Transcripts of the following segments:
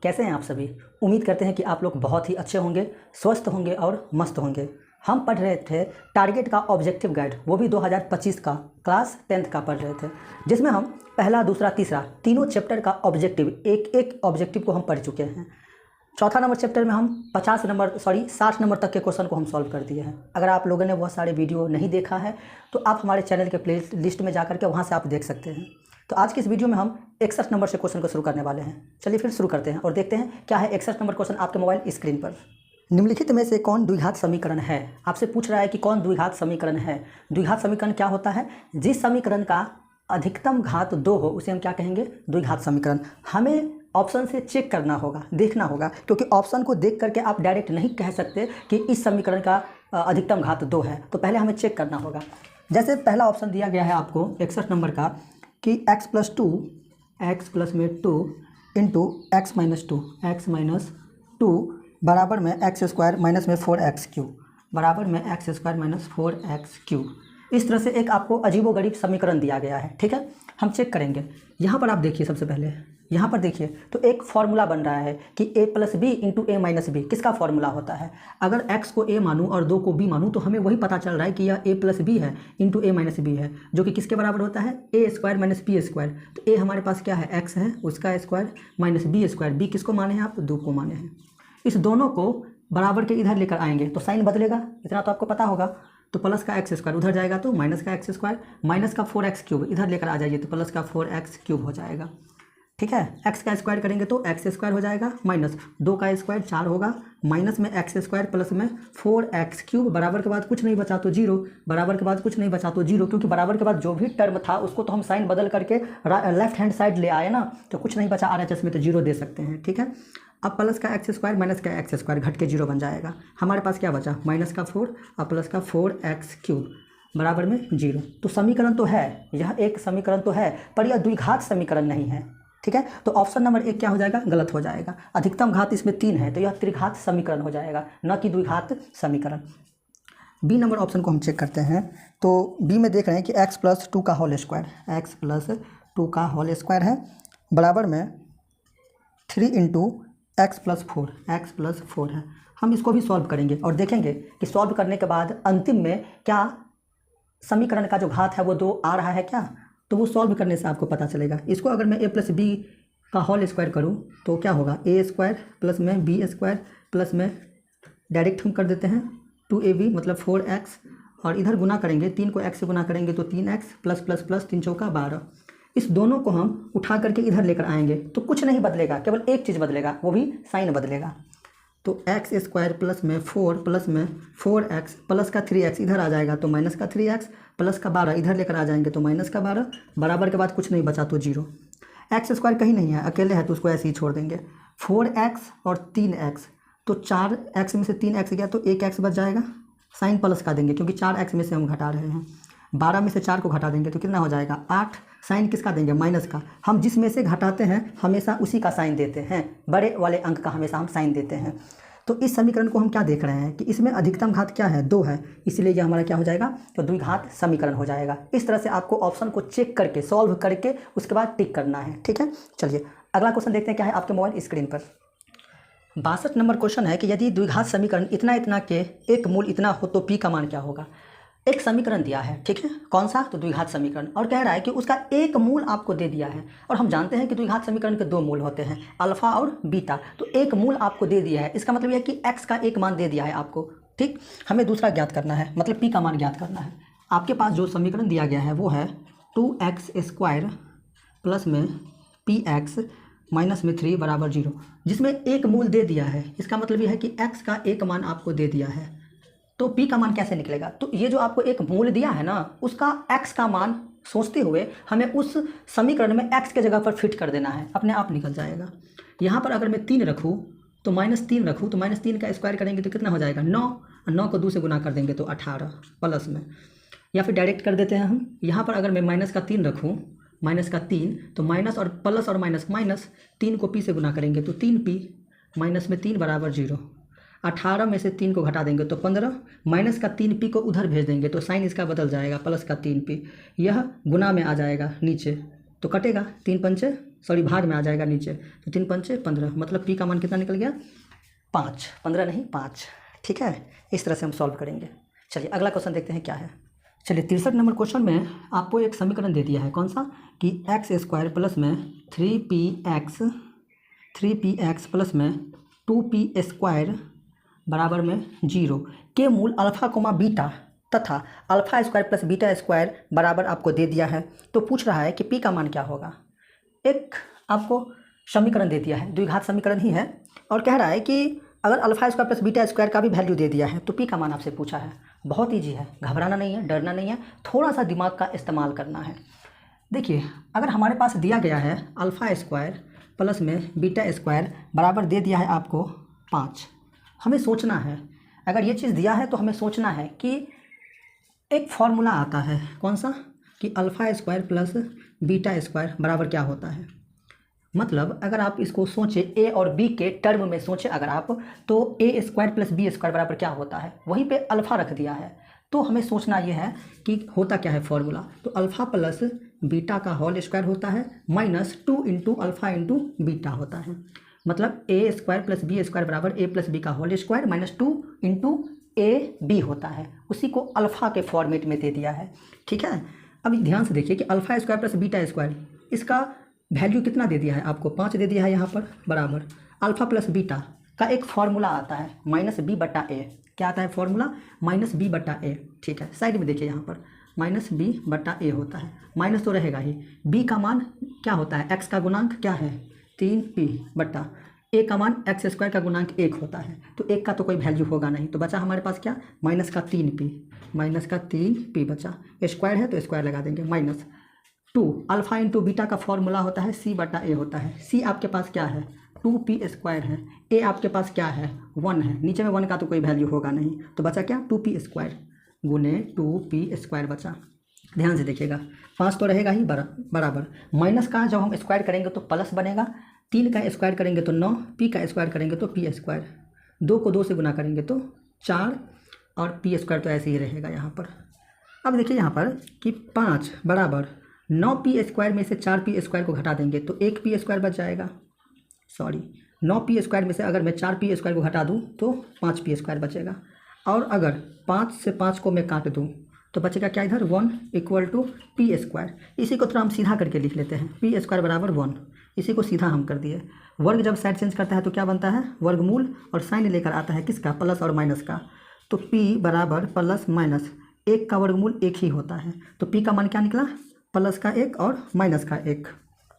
कैसे हैं आप सभी। उम्मीद करते हैं कि आप लोग बहुत ही अच्छे होंगे, स्वस्थ होंगे और मस्त होंगे। हम पढ़ रहे थे टारगेट का ऑब्जेक्टिव गाइड, वो भी 2025 का क्लास 10th का पढ़ रहे थे, जिसमें हम पहला, दूसरा, तीसरा तीनों चैप्टर का ऑब्जेक्टिव एक ऑब्जेक्टिव को हम पढ़ चुके हैं। चौथा नंबर चैप्टर में हम 60 नंबर तक के क्वेश्चन को हम सॉल्व कर दिए हैं। अगर आप लोगों ने वह सारे वीडियो नहीं देखा है तो आप हमारे चैनल के प्ले लिस्ट में जाकर के वहाँ से आप देख सकते हैं। तो आज की इस वीडियो में हम 61 नंबर से क्वेश्चन को शुरू करने वाले हैं। चलिए फिर शुरू करते हैं और देखते हैं क्या है 61 नंबर क्वेश्चन आपके मोबाइल स्क्रीन पर। निम्नलिखित में से कौन द्विघात समीकरण है? आपसे पूछ रहा है कि कौन द्विघात समीकरण है। द्विघात समीकरण क्या होता है? जिस समीकरण का अधिकतम घात 2 हो उसे हम क्या कहेंगे? द्विघात समीकरण। हमें ऑप्शन से चेक करना होगा, देखना होगा, क्योंकि ऑप्शन को देख करके आप डायरेक्ट नहीं कह सकते कि इस समीकरण का अधिकतम घात 2 है। तो पहले हमें चेक करना होगा। जैसे पहला ऑप्शन दिया गया है आपको 61 नंबर का कि x + 2 x + 2 इंटू x - 2 बराबर में x² - 4x³ बराबर में x² - 4x³। इस तरह से एक आपको अजीबोगरीब समीकरण दिया गया है। ठीक है, हम चेक करेंगे। यहाँ पर आप देखिए, सबसे पहले यहाँ पर देखिए तो एक फार्मूला बन रहा है कि a + b into a - b किसका फार्मूला होता है। अगर x को a मानूँ और 2 को b मानूँ तो हमें वही पता चल रहा है कि यह a + b है इंटू a - b है, जो कि किसके बराबर होता है? a² - b²। तो a हमारे पास क्या है? x है, उसका स्क्वायर माइनस b²। b किसको माने हैं आप? 2 को माने हैं। इस दोनों को बराबर के इधर लेकर आएंगे तो साइन बदलेगा, इतना तो आपको पता होगा। तो प्लस का x² उधर जाएगा तो माइनस का x² माइनस का 4x³ इधर लेकर आ जाइए तो प्लस का 4x³ हो जाएगा। ठीक है, x का स्क्वायर करेंगे तो x² हो जाएगा, माइनस 2 का स्क्वायर 4 होगा, माइनस में x² प्लस में 4x³ बराबर के बाद कुछ नहीं बचा तो 0, बराबर के बाद कुछ नहीं बचा तो 0, क्योंकि बराबर के बाद जो भी टर्म था उसको तो हम साइन बदल करके लेफ्ट हैंड साइड ले आए ना, तो कुछ नहीं बचा RHS में तो 0 दे सकते हैं। ठीक है, अब प्लस का x² माइनस का x² घट के 0 बन जाएगा। हमारे पास क्या बचा? माइनस का 4 और प्लस का 4x³ बराबर में 0। तो समीकरण तो है, यह एक समीकरण तो है, पर यह द्विघात समीकरण नहीं है। ठीक है, तो ऑप्शन नंबर 1 क्या हो जाएगा? गलत हो जाएगा। अधिकतम घात इसमें 3 है तो यह त्रिघात समीकरण हो जाएगा, न कि द्विघात समीकरण। बी नंबर ऑप्शन को हम चेक करते हैं। तो बी में देख रहे हैं कि x + 2 का होल स्क्वायर, x + 2 का होल स्क्वायर है बराबर में 3 इंटू x + 4 है। हम इसको भी सॉल्व करेंगे और देखेंगे कि सॉल्व करने के बाद अंतिम में क्या समीकरण का जो घात है वो 2 आ रहा है क्या, तो वो सॉल्व करने से आपको पता चलेगा। इसको अगर मैं a + b का होल स्क्वायर करूँ तो क्या होगा? a² प्लस में b² प्लस में डायरेक्ट हम कर देते हैं 2ab मतलब 4x, और इधर गुना करेंगे, 3 को x से गुना करेंगे तो 3x प्लस प्लस प्लस 3 चौका 12। इस दोनों को हम उठा करके इधर लेकर आएंगे तो कुछ नहीं बदलेगा, केवल एक चीज़ बदलेगा, वो भी साइन बदलेगा। तो x² प्लस में 4 प्लस में 4x प्लस का 3x इधर आ जाएगा तो माइनस का 3x प्लस का 12 इधर लेकर आ जाएंगे तो माइनस का 12, बराबर के बाद कुछ नहीं बचा तो 0। x² कहीं नहीं है, अकेले है तो उसको ऐसे ही छोड़ देंगे। 4x और 3x, तो 4x में से 3x गया तो 1x बच जाएगा, साइन प्लस का देंगे क्योंकि 4x में से हम घटा रहे हैं। 12 में से 4 को घटा देंगे तो कितना हो जाएगा? 8। साइन किसका देंगे? माइनस का। हम जिसमें से घटाते हैं हमेशा उसी का साइन देते हैं, बड़े वाले अंक का हमेशा हम साइन देते हैं। तो इस समीकरण को हम क्या देख रहे हैं कि इसमें अधिकतम घात क्या है? 2 है, इसलिए यह हमारा क्या हो जाएगा? तो द्विघात समीकरण हो जाएगा। इस तरह से आपको ऑप्शन को चेक करके सॉल्व करके उसके बाद टिक करना है। ठीक है, चलिए अगला क्वेश्चन देखते हैं क्या है आपके मोबाइल स्क्रीन पर। 62 नंबर क्वेश्चन है कि यदि द्विघात समीकरण इतना इतना के एक मूल इतना हो तो p का मान क्या होगा। एक समीकरण दिया है, ठीक है, कौन सा? तो द्विघात समीकरण, और कह रहा है कि उसका एक मूल आपको दे दिया है। और हम जानते हैं कि द्विघात समीकरण के 2 मूल होते हैं, अल्फा और बीटा। तो एक मूल आपको दे दिया है, इसका मतलब यह है कि x का एक मान दे दिया है आपको। ठीक, हमें दूसरा ज्ञात करना है, मतलब p का मान ज्ञात करना है। आपके पास जो समीकरण दिया गया है वो है 2x² प्लस में px माइनस में 3 बराबर 0, जिसमें एक मूल दे दिया है। इसका मतलब यह है कि x का एक मान आपको दे दिया है, तो p का मान कैसे निकलेगा? तो ये जो आपको एक मूल दिया है ना, उसका x का मान सोचते हुए हमें उस समीकरण में x के जगह पर फिट कर देना है, अपने आप निकल जाएगा। यहाँ पर अगर मैं 3 रखूँ तो -3 रखूँ तो -3 का स्क्वायर करेंगे तो कितना हो जाएगा? 9 को 2 से गुना कर देंगे तो 18 प्लस में, या फिर डायरेक्ट कर देते हैं हम। यहाँ पर अगर मैं माइनस का 3 रखूँ, माइनस का 3, तो माइनस और प्लस और माइनस, माइनस 3 को p से गुना करेंगे तो 3p माइनस में 3 बराबर 0। 18 में से 3 को घटा देंगे तो 15, माइनस का 3p को उधर भेज देंगे तो साइन इसका बदल जाएगा, प्लस का 3p, यह गुना में आ जाएगा नीचे तो कटेगा, 3 पंचे सॉरी भाग में आ जाएगा नीचे, तो 3 पंचे 15, मतलब पी का मान कितना निकल गया 5, 15 नहीं 5। ठीक है, इस तरह से हम सॉल्व करेंगे। चलिए अगला क्वेश्चन देखते हैं क्या है। चलिए 63 नंबर क्वेश्चन में आपको एक समीकरण दे दिया है, कौन सा कि एक्स स्क्वायर प्लस में 3px प्लस में 2p स्क्वायर बराबर में 0 के मूल अल्फ़ा कोमा बीटा तथा alpha square plus beta square बराबर आपको दे दिया है। तो पूछ रहा है कि पी का मान क्या होगा। एक आपको समीकरण दे दिया है, द्विघात समीकरण ही है, और कह रहा है कि अगर alpha square plus beta square का भी वैल्यू दे दिया है तो पी का मान आपसे पूछा है। बहुत ईजी है, घबराना नहीं है, डरना नहीं है, थोड़ा सा दिमाग का इस्तेमाल करना है। देखिए अगर हमारे पास दिया गया है अल्फ़ा स्क्वायर प्लस में बीटा स्क्वायर बराबर दे दिया है आपको 5, हमें सोचना है, अगर ये चीज़ दिया है तो हमें सोचना है कि एक फॉर्मूला आता है, कौन सा कि alpha square plus beta square बराबर क्या होता है। मतलब अगर आप इसको सोचें ए और बी के टर्म में सोचें अगर आप, तो ए स्क्वायर प्लस बी स्क्वायर बराबर क्या होता है, वहीं पे अल्फ़ा रख दिया है। तो हमें सोचना ये है कि होता क्या है फॉर्मूला, तो अल्फ़ा प्लस बीटा का होल स्क्वायर होता है minus 2 into alpha into beta होता है। मतलब A square plus B square बराबर ए प्लस बी का whole square minus 2 into A B होता है, उसी को अल्फ़ा के फॉर्मेट में दे दिया है। ठीक है, अब ध्यान से देखिए कि alpha square plus beta square, इसका वैल्यू कितना दे दिया है आपको 5 दे दिया है यहाँ पर, बराबर अल्फ़ा प्लस बीटा का एक फॉर्मूला आता है माइनस बी बटा ए। क्या आता है फॉर्मूला, माइनस बी बटा ए। ठीक है, साइड में देखिए यहाँ पर माइनस बी बटा ए होता है, माइनस तो रहेगा ही। बी का मान क्या होता है, एक्स का गुणांक क्या है 3p बटा ए का मान एक्स स्क्वायर का गुणांक 1 होता है, तो 1 का तो कोई वैल्यू होगा नहीं, तो बचा हमारे पास क्या माइनस का 3p बचा, स्क्वायर है तो स्क्वायर लगा देंगे, माइनस 2 अल्फ़ा इंटू बीटा का फॉर्मूला होता है c बटा ए होता है। c आपके पास क्या है 2p स्क्वायर है, a आपके पास क्या है 1 है, नीचे में 1 का तो कोई वैल्यू होगा नहीं, तो बचा क्या 2p स्क्वायर गुने 2p स्क्वायर बचा। ध्यान से देखिएगा 5 तो रहेगा ही बराबर, माइनस का जब हम स्क्वायर करेंगे तो प्लस बनेगा, 3 का स्क्वायर करेंगे तो 9, p का स्क्वायर करेंगे तो p स्क्वायर, 2 को 2 से गुना करेंगे तो 4 और p स्क्वायर तो ऐसे ही रहेगा यहाँ पर। अब देखिए यहाँ पर कि 5 बराबर 9p स्क्वायर में से 4p स्क्वायर को घटा देंगे तो 1p स्क्वायर बच जाएगा, सॉरी 9p स्क्वायर में से अगर मैं 4p स्क्वायर को घटा दूँ तो 5p स्क्वायर बचेगा, और अगर 5 से 5 को मैं काट दूँ तो बचेगा क्या इधर 1 इक्वल टू p स्क्वायर। इसी को थोड़ा हम सीधा करके लिख लेते हैं, p स्क्वायर बराबर 1, इसी को सीधा हम कर दिए। वर्ग जब साइड चेंज करता है तो क्या बनता है वर्गमूल, और साइन लेकर आता है किसका प्लस और माइनस का, तो p बराबर प्लस माइनस 1 का वर्गमूल 1 ही होता है, तो p का मान क्या निकला प्लस का 1 और माइनस का 1।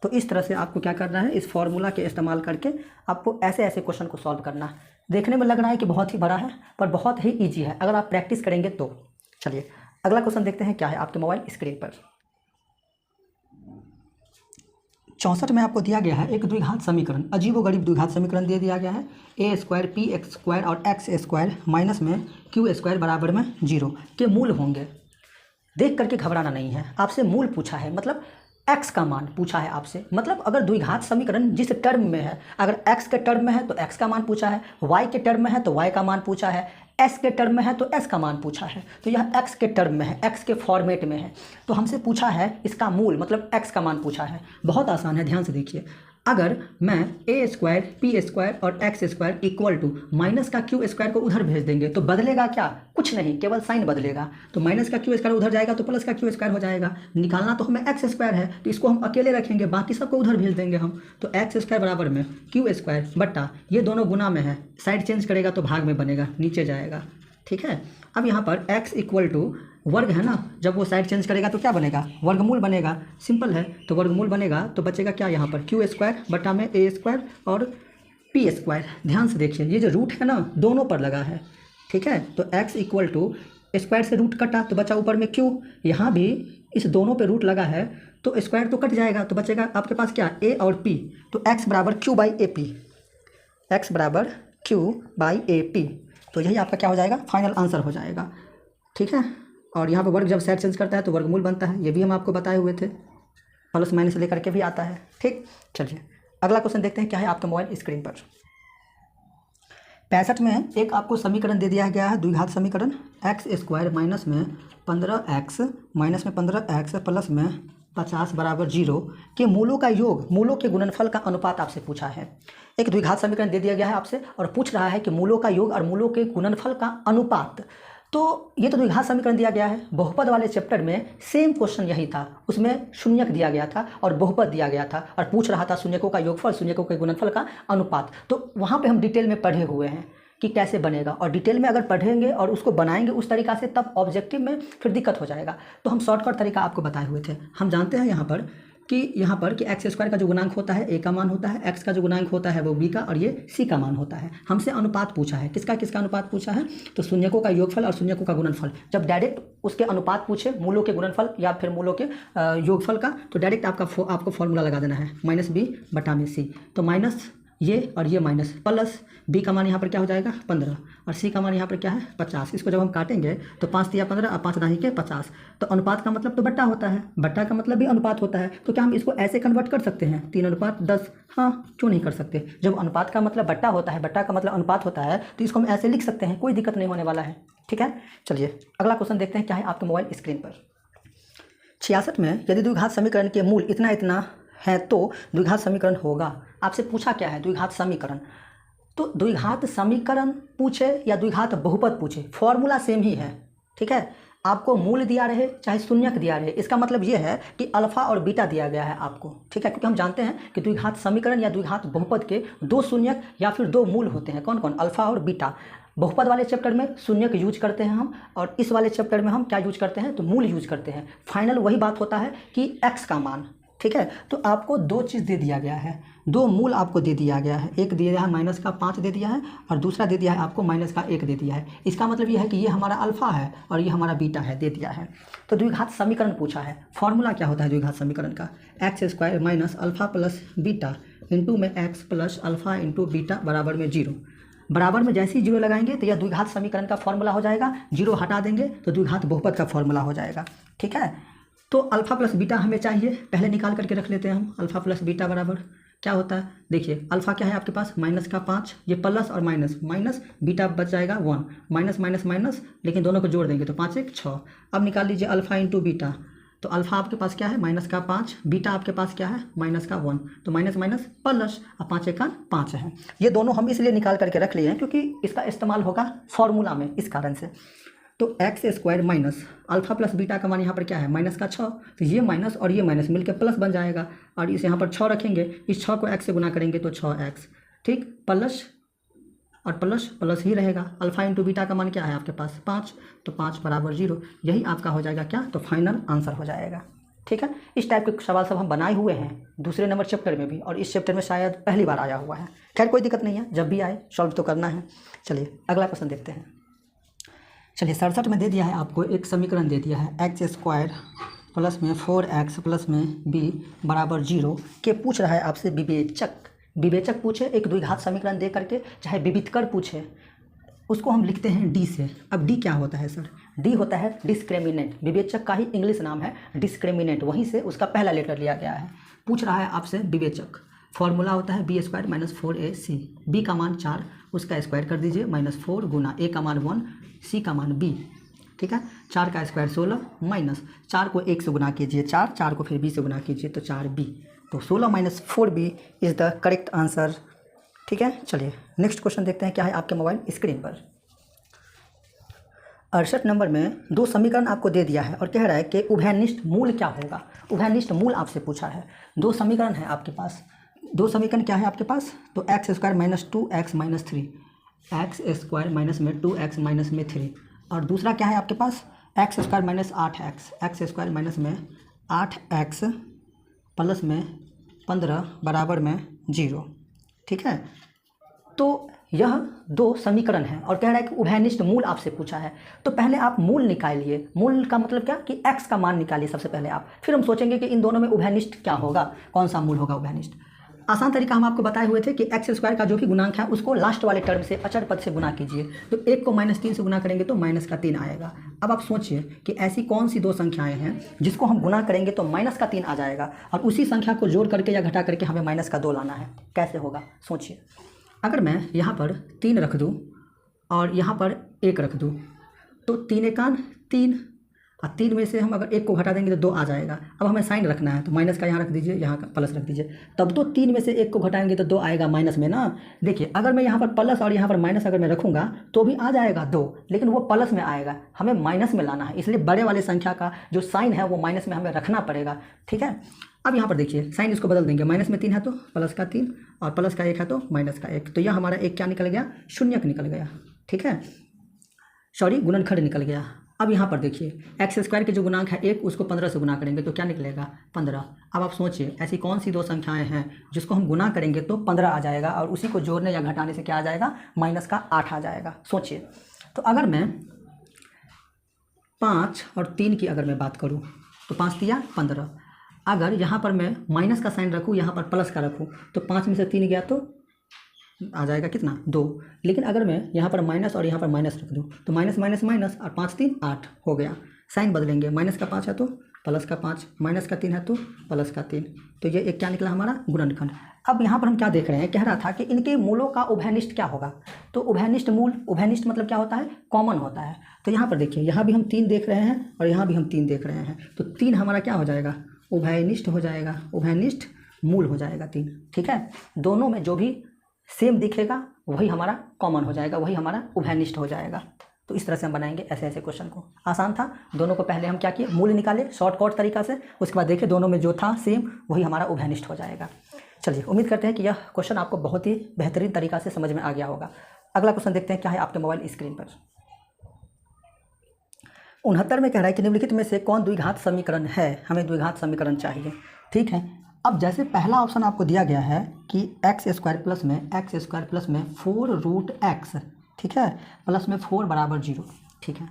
तो इस तरह से आपको क्या करना है, इस फॉर्मूला के इस्तेमाल करके आपको ऐसे ऐसे क्वेश्चन को सॉल्व करना है। देखने में लग रहा है कि बहुत ही बड़ा है पर बहुत ही ईजी है अगर आप प्रैक्टिस करेंगे तो। चलिए अगला क्वेश्चन देखते हैं क्या है आपके मोबाइल स्क्रीन पर। 64 में आपको दिया गया है एक द्विघात समीकरण, अजीबोगरीब द्विघात समीकरण दे दिया गया है ए स्क्वायर पी एक्स स्क्वायर और एक्स स्क्वायर माइनस में क्यू स्क्वायर बराबर में 0 के मूल होंगे। देख करके घबराना नहीं है, आपसे मूल पूछा है मतलब x का मान पूछा है आपसे। मतलब अगर द्विघात समीकरण जिस टर्म में है, अगर x के टर्म में है तो x का मान पूछा है, y के टर्म में है तो y का मान पूछा है, s के टर्म में है तो s का मान पूछा है, तो यह x के टर्म में है, x के फॉर्मेट में है, तो हमसे पूछा है इसका मूल मतलब x का मान पूछा है। बहुत आसान है, ध्यान से देखिए। अगर मैं ए स्क्वायर पी स्क्वायर और X square equal to minus का क्यू स्क्वायर को उधर भेज देंगे तो बदलेगा क्या, कुछ नहीं, केवल साइन बदलेगा। तो माइनस का क्यू स्क्वायर उधर जाएगा तो प्लस का क्यू स्क्वायर हो जाएगा। निकालना तो हमें एक्स स्क्वायर है तो इसको हम अकेले रखेंगे, बाकी सबको उधर भेज देंगे हम। तो एक्स स्क्वायर बराबर में क्यू स्क्वायर बट्टा ये दोनों गुना में है, साइड चेंज करेगा तो भाग में बनेगा, नीचे जाएगा। ठीक है, अब यहाँ पर x इक्वल टू वर्ग है ना, जब वो साइड चेंज करेगा तो क्या बनेगा वर्गमूल बनेगा, सिंपल है। तो वर्गमूल बनेगा तो बचेगा क्या यहाँ पर क्यू स्क्वायर बटा में ए स्क्वायर और पी स्क्वायर। ध्यान से देखिए ये जो रूट है ना दोनों पर लगा है, ठीक है। तो x इक्वल टू स्क्वायर से रूट कटा तो बचा ऊपर में q, यहाँ भी इस दोनों पे रूट लगा है तो स्क्वायर तो कट जाएगा तो बचेगा आपके पास क्या a और p। तो x बराबर q by A P, x बराबर q बाई ए पी, तो यही आपका क्या हो जाएगा फाइनल आंसर हो जाएगा। ठीक है, और यहाँ पर वर्ग जब साइड चेंज करता है तो वर्गमूल बनता है, ये भी हम आपको बताए हुए थे, प्लस माइनस लेकर के भी आता है। ठीक, चलिए अगला क्वेश्चन देखते हैं क्या है आपके मोबाइल स्क्रीन पर। 65 में एक आपको समीकरण दे दिया गया है द्विघात समीकरण, एक्स स्क्वायर माइनस में 15x प्लस में 50 बराबर 0 के मूलों का योग, मूलों के गुणनफल का अनुपात आपसे पूछा है। एक द्विघात समीकरण दे दिया गया है आपसे और पूछ रहा है कि मूलों का योग और मूलों के गुणनफल का अनुपात। तो ये तो द्विघात समीकरण दिया गया है। बहुपद वाले चैप्टर में सेम क्वेश्चन यही था, उसमें शून्यक दिया गया था और बहुपद दिया गया था और पूछ रहा था शून्यकों का योगफल, शून्यकों के गुणनफल का अनुपात। तो वहाँ पे हम डिटेल में पढ़े हुए हैं कि कैसे बनेगा, और डिटेल में अगर पढ़ेंगे और उसको बनाएंगे उस तरीक़ा से तब ऑब्जेक्टिव में फिर दिक्कत हो जाएगा। तो हम शॉर्टकट तरीका आपको बताए हुए थे। हम जानते हैं यहाँ पर कि एक्स स्क्वायर का जो गुणांक होता है ए का मान होता है, एक्स का जो गुणांक होता है वो बी का, और ये सी का मान होता है। हमसे अनुपात पूछा है, किसका किसका अनुपात पूछा है, तो शून्यकों का योगफल और शून्यकों का गुणनफल। जब डायरेक्ट उसके अनुपात पूछे, मूलों के गुणनफल या फिर मूलों के योगफल का, तो डायरेक्ट आपको फॉर्मूला लगा देना है -b/c। तो माइनस ये और ये माइनस, प्लस बी का मान यहाँ पर क्या हो जाएगा 15 और सी का मान यहाँ पर क्या है 50। इसको जब हम काटेंगे तो 5 तिया 15 और 5 दाही के 50। तो अनुपात का मतलब तो बट्टा होता है, बट्टा का मतलब भी अनुपात होता है। तो क्या हम इसको ऐसे कन्वर्ट कर सकते हैं 3:10? हाँ, क्यों नहीं कर सकते। जब अनुपात का मतलब बट्टा होता है, बट्टा का मतलब अनुपात होता है, तो इसको हम ऐसे लिख सकते हैं, कोई दिक्कत नहीं होने वाला है। ठीक है, चलिए अगला क्वेश्चन देखते हैं क्या है आपके मोबाइल स्क्रीन पर। 66 में यदि द्विघात समीकरण के मूल इतना इतना है तो द्विघात समीकरण होगा। आपसे पूछा क्या है, द्विघात समीकरण। तो द्विघात समीकरण पूछे या द्विघात बहुपद पूछे, फॉर्मूला सेम ही है। ठीक है, आपको मूल दिया रहे चाहे शून्यक दिया रहे, इसका मतलब ये है कि अल्फा और बीटा दिया गया है आपको। ठीक है, क्योंकि हम जानते हैं कि द्विघात समीकरण या द्विघात बहुपद के 2 शून्यक या फिर 2 मूल होते हैं। कौन कौन? अल्फा और बीटा। बहुपद वाले चैप्टर में शून्यक यूज करते हैं हम, और इस वाले चैप्टर में हम क्या यूज करते हैं, तो मूल यूज करते हैं। फाइनल वही बात होता है कि एक्स का मान। ठीक है, तो आपको 2 चीज़ दे दिया गया है, 2 मूल आपको दे दिया गया है। एक दिया है -5 दे दिया है और दूसरा दे दिया है आपको -1 दे दिया है। इसका मतलब यह है कि ये हमारा अल्फा है और ये हमारा बीटा है, दे दिया है। तो द्विघात समीकरण पूछा है, फॉर्मूला क्या होता है द्विघात समीकरण का, x² minus alpha plus beta into में x plus alpha into beta बराबर में 0। बराबर में जैसे ही 0 लगाएंगे तो यह द्विघात समीकरण का फॉर्मूला हो जाएगा। 0 हटा देंगे तो द्विघात बहुपद का फॉर्मूला हो जाएगा। ठीक है, तो अल्फा प्लस बीटा हमें चाहिए, पहले निकाल करके रख लेते हैं हम। अल्फा प्लस बीटा बराबर क्या होता है, देखिए अल्फा क्या है आपके पास -5, ये प्लस और माइनस, माइनस बीटा बच जाएगा 1, माइनस माइनस माइनस, लेकिन दोनों को जोड़ देंगे तो 5 1 6। अब निकाल लीजिए अल्फा इंटू बीटा, तो अल्फा आपके पास क्या है -5, बीटा आपके पास क्या है -1, तो माइनस माइनस प्लस, अब 5 1 5 है। ये दोनों हम इसलिए निकाल करके रख लिए हैं क्योंकि इसका इस्तेमाल होगा फॉर्मूला में, इस कारण से। तो x² minus alpha plus beta का मान यहाँ पर क्या है -6, तो ये माइनस और ये माइनस मिलकर प्लस बन जाएगा, और इस यहाँ पर 6 रखेंगे, इस 6 को x से गुना करेंगे तो 6x। ठीक, प्लस और प्लस प्लस ही रहेगा। अल्फा इंटू बीटा का मान क्या है आपके पास 5, तो 5 बराबर 0, यही आपका हो जाएगा क्या, तो फाइनल आंसर हो जाएगा। ठीक है, इस टाइप के सवाल सब हम बनाए हुए हैं दूसरे नंबर चैप्टर में भी, और इस चैप्टर में शायद पहली बार आया हुआ है। खैर कोई दिक्कत नहीं है, जब भी आए सॉल्व तो करना है। चलिए अगला क्वेश्चन देखते हैं। चलिए 67 में दे दिया है आपको, एक समीकरण दे दिया है x² प्लस में 4x प्लस में b बराबर 0 के पूछ रहा है आपसे विवेचक। विवेचक पूछे एक द्विघात समीकरण दे करके, चाहे विविधकर पूछे, उसको हम लिखते हैं d से। अब d क्या होता है सर, d होता है डिस्क्रिमिनेंट। विवेचक का ही इंग्लिश नाम है डिस्क्रिमिनेंट, वहीं से उसका पहला लेटर लिया गया है। पूछ रहा है आपसे विवेचक, फॉर्मूला होता है b² माइनस 4ac, b का मान 4, उसका स्क्वायर कर दीजिए -4 गुना a का मान 1, c का मान b। ठीक है, 4 का स्क्वायर 16 माइनस 4 को 1 से गुना कीजिए 4, 4 को फिर b से गुना कीजिए तो 4b, तो 16 minus 4b is the correct answer. ठीक है, चलिए नेक्स्ट क्वेश्चन देखते हैं क्या है आपके मोबाइल स्क्रीन पर। 68 नंबर में 2 समीकरण आपको दे दिया है और कह रहा है कि उभयनिष्ठ मूल क्या होगा। उभयनिष्ठ मूल आपसे पूछा है। 2 समीकरण है आपके पास, 2 समीकरण क्या है आपके पास, तो x² minus 2x minus 3, x² minus में 2x माइनस में 3, और दूसरा क्या है आपके पास x² minus 8x, x² minus में 8x प्लस में 15 बराबर में 0। ठीक है, तो यह 2 समीकरण हैं और कह रहा है कि उभयनिष्ठ मूल आपसे पूछा है। तो पहले आप मूल निकालिए। मूल का मतलब क्या कि x का मान निकालिए सबसे पहले आप, फिर हम सोचेंगे कि इन दोनों में उभयनिष्ठ क्या होगा, कौन सा मूल होगा उभयनिष्ठ। आसान तरीका हम आपको बताए हुए थे कि x² का जो भी गुणांक है उसको लास्ट वाले टर्म से अचर पद से गुना कीजिए। तो 1 को -3 से गुना करेंगे तो -3 आएगा। अब आप सोचिए कि ऐसी कौन सी 2 संख्याएं हैं जिसको हम गुना करेंगे तो -3 आ जाएगा, और उसी संख्या को जोड़ करके या घटा करके हमें -2 लाना है। कैसे होगा सोचिए। अगर मैं यहाँ पर 3 रख दूँ और यहाँ पर 1 रख दूँ तो 3 एकान 3, और 3 में से हम अगर 1 को घटा देंगे तो 2 आ जाएगा। अब हमें साइन रखना है तो माइनस का यहाँ रख दीजिए, यहाँ का प्लस रख दीजिए, तब तो 3 में से 1 को घटाएंगे तो 2 आएगा माइनस में ना। देखिए अगर मैं यहाँ पर प्लस और यहाँ पर माइनस अगर मैं रखूँगा तो भी आ जाएगा 2, लेकिन वो प्लस में आएगा, हमें माइनस में लाना है, इसलिए बड़े वाले संख्या का जो साइन है वो माइनस में हमें रखना पड़ेगा। ठीक है, अब यहाँ पर देखिए साइन इसको बदल देंगे, माइनस में 3 है तो प्लस का 3 और प्लस का 1 है तो माइनस का 1, तो यह हमारा 1 क्या निकल गया, शून्यक निकल गया। ठीक है, सॉरी गुणनखंड निकल गया। अब यहाँ पर देखिए एक्स स्क्वायर के जो गुणांक है 1 उसको 15 से गुना करेंगे तो क्या निकलेगा 15। अब आप सोचिए ऐसी कौन सी दो संख्याएं हैं जिसको हम गुना करेंगे तो 15 आ जाएगा और उसी को जोड़ने या घटाने से क्या आ जाएगा, माइनस का 8 आ जाएगा। सोचिए, तो अगर मैं 5 और 3 की अगर मैं बात करूँ तो 5 दिया 15, अगर यहाँ पर मैं माइनस का साइन रखूँ, यहाँ पर प्लस का रखूँ तो 5 में से 3 गया तो आ जाएगा कितना 2, लेकिन अगर मैं यहाँ पर माइनस और यहाँ पर माइनस रख दूँ तो माइनस माइनस माइनस और 5 3 8 हो गया। साइन बदलेंगे, माइनस का 5 है तो प्लस का 5, माइनस का 3 है तो प्लस का 3, तो ये एक क्या निकला हमारा गुणनखंड। अब यहाँ पर हम क्या देख रहे हैं, कह रहा था कि इनके मूलों का उभयनिष्ठ क्या होगा, तो उभयनिष्ठ मूल, उभयनिष्ठ मतलब क्या होता है, कॉमन होता है। तो यहाँ पर देखिए यहाँ भी हम 3 देख रहे हैं और यहाँ भी हम 3 देख रहे हैं, तो 3 हमारा क्या हो जाएगा, उभयनिष्ठ हो जाएगा, उभयनिष्ठ मूल हो जाएगा 3। ठीक है, दोनों में जो भी सेम दिखेगा वही हमारा कॉमन हो जाएगा, वही हमारा उभयनिष्ठ हो जाएगा। तो इस तरह से हम बनाएंगे ऐसे ऐसे क्वेश्चन को। आसान था, दोनों को पहले हम क्या किए, मूल निकाले शॉर्टकट तरीका से, उसके बाद देखें दोनों में जो था सेम वही हमारा उभयनिष्ठ हो जाएगा। चलिए, उम्मीद करते हैं कि यह क्वेश्चन आपको बहुत ही बेहतरीन तरीका से समझ में आ गया होगा। अगला क्वेश्चन देखते हैं क्या है आपके मोबाइल स्क्रीन पर। 69 में कह रहा है कि निम्नलिखित में से कौन द्विघात समीकरण है, हमें द्विघात समीकरण चाहिए। ठीक है, अब जैसे पहला ऑप्शन आपको दिया गया है कि एक्स स्क्वायर प्लस में 4 रूट एक्स, ठीक है, प्लस में 4 बराबर 0। ठीक है,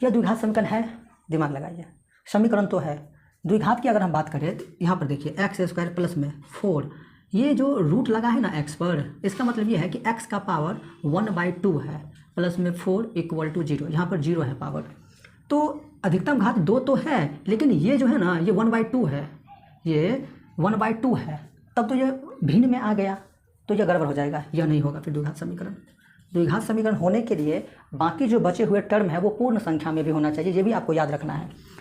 यह द्विघात समीकरण है, दिमाग लगाइए, समीकरण तो है। द्विघात की अगर हम बात करें तो यहाँ पर देखिए एक्स स्क्वायर प्लस में 4, ये जो रूट लगा है ना एक्स पर, इसका मतलब ये है कि एक्स का पावर 1/2 है, प्लस में 4 = 0, यहाँ पर 0 है पावर, तो अधिकतम घात 2 तो है, लेकिन ये जो है ना ये 1/2 है, ये 1/2 है, तब तो ये भिन्न में आ गया, तो यह गड़बड़ हो जाएगा, यह नहीं होगा फिर द्विघात समीकरण। द्विघात समीकरण होने के लिए बाकी जो बचे हुए टर्म है वो पूर्ण संख्या में भी होना चाहिए, ये भी आपको याद रखना है।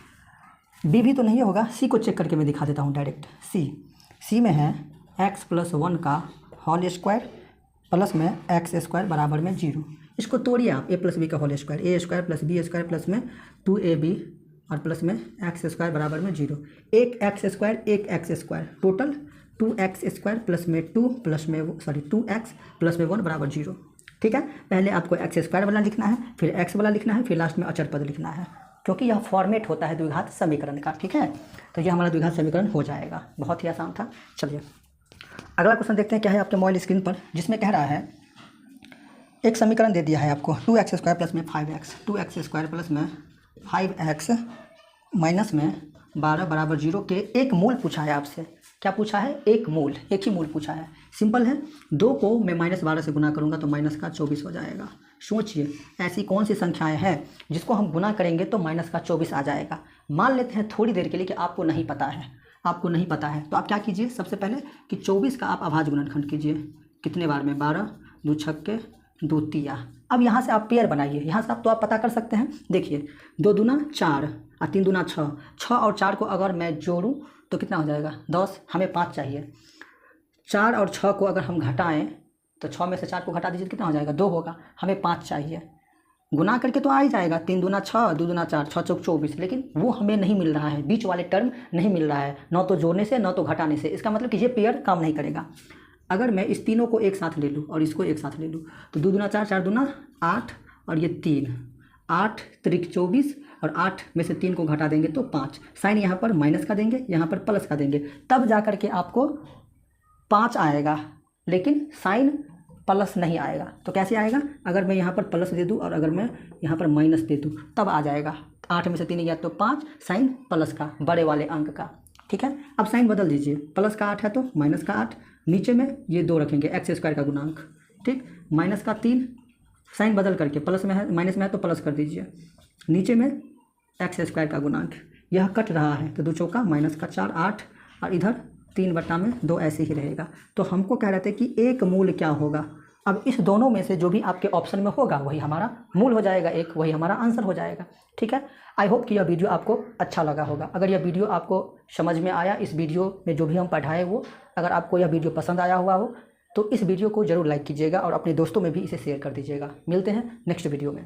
बी भी तो नहीं होगा, सी को चेक करके मैं दिखा देता हूँ डायरेक्ट। सी में है x + 1 का होल स्क्वायर प्लस में x स्क्वायर बराबर में 0। इसको तोड़िए आप, a + b का whole square, a square + b square plus में 2ab और प्लस में x स्क्वायर बराबर में 0। एक x square total 2x square plus में 2x प्लस में 1 बराबर 0। ठीक है, पहले आपको x स्क्वायर वाला लिखना है, फिर x वाला लिखना है, फिर लास्ट में अचर पद लिखना है, क्योंकि यह फॉर्मेट होता है द्विघात समीकरण का। ठीक है, तो यह हमारा द्विघात समीकरण हो जाएगा, बहुत ही आसान था। चलिए अगला क्वेश्चन देखते हैं क्या है आपके मोबाइल स्क्रीन पर, जिसमें कह रहा है एक समीकरण दे दिया है आपको 2x स्क्वायर प्लस में 5x, 2x स्क्वायर प्लस में 5x माइनस में 12 बराबर 0 के एक मूल पूछा है आपसे। क्या पूछा है, एक मूल, एक ही मूल पूछा है। सिंपल है, 2 को मैं -12 से गुना करूंगा तो माइनस का 24 हो जाएगा। सोचिए ऐसी कौन सी संख्याएं हैं जिसको हम गुना करेंगे तो माइनस का 24 आ जाएगा। मान लेते हैं थोड़ी देर के लिए कि आपको नहीं पता है, तो आप क्या कीजिए, सबसे पहले कि 24 का आप अभाज्य गुणनखंड कीजिए, कितने बार में, 12, 2 छक्के 2 तिया। अब यहाँ से आप पेयर बनाइए, यहाँ से आप पता कर सकते हैं। देखिए 2 दूना 4 और 3 दूना 6, 6 और 4 को अगर मैं जोड़ूं तो कितना हो जाएगा 10, हमें 5 चाहिए। 4 और 6 को अगर हम घटाएं तो 6 में से 4 को घटा दीजिए तो कितना हो जाएगा 2 होगा, हमें 5 चाहिए। गुना करके तो आ ही जाएगा, 3 दूना 6, 2 दूना 4, 6 चौक 24, लेकिन वो हमें नहीं मिल रहा है, बीच वाले टर्म नहीं मिल रहा है, न तो जोड़ने से न तो घटाने से। इसका मतलब कि ये पेयर काम नहीं करेगा। अगर मैं इस तीनों को एक साथ ले लूँ और इसको एक साथ ले लूँ तो 2 दूना 4, 4 दूना 8 और ये 3, 8 त्रिक 24 और 8 में से 3 को घटा देंगे तो 5। साइन यहाँ पर माइनस का देंगे, यहाँ पर प्लस का देंगे, तब जा कर के आपको 5 आएगा, लेकिन साइन प्लस नहीं आएगा। तो कैसे आएगा, अगर मैं यहाँ पर प्लस दे दूँ और अगर मैं यहाँ पर माइनस दे दूँ तब आ जाएगा। 8 में से 3 गया तो 5, साइन प्लस का, बड़े वाले अंक का। ठीक है, अब साइन बदल दीजिए, प्लस का 8 है तो माइनस का 8, नीचे में ये 2 रखेंगे एक्स स्क्वायर का गुणांक। ठीक, माइनस का 3, साइन बदल करके प्लस में है, माइनस में है तो प्लस कर दीजिए, नीचे में एक्स स्क्वायर का गुणांक। यह कट रहा है तो 2 चौका माइनस का 4, 8 और इधर 3/2 ऐसे ही रहेगा। तो हमको कह रहे थे कि एक मूल क्या होगा, अब इस दोनों में से जो भी आपके ऑप्शन में होगा वही हमारा मूल हो जाएगा, एक वही हमारा आंसर हो जाएगा। ठीक है, आई होप कि यह वीडियो आपको अच्छा लगा होगा। अगर यह वीडियो आपको समझ में आया, इस वीडियो में जो भी हम पढ़ाए वो अगर आपको यह वीडियो पसंद आया हुआ हो तो इस वीडियो को ज़रूर लाइक कीजिएगा और अपने दोस्तों में भी इसे शेयर कर दीजिएगा। मिलते हैं नेक्स्ट वीडियो में।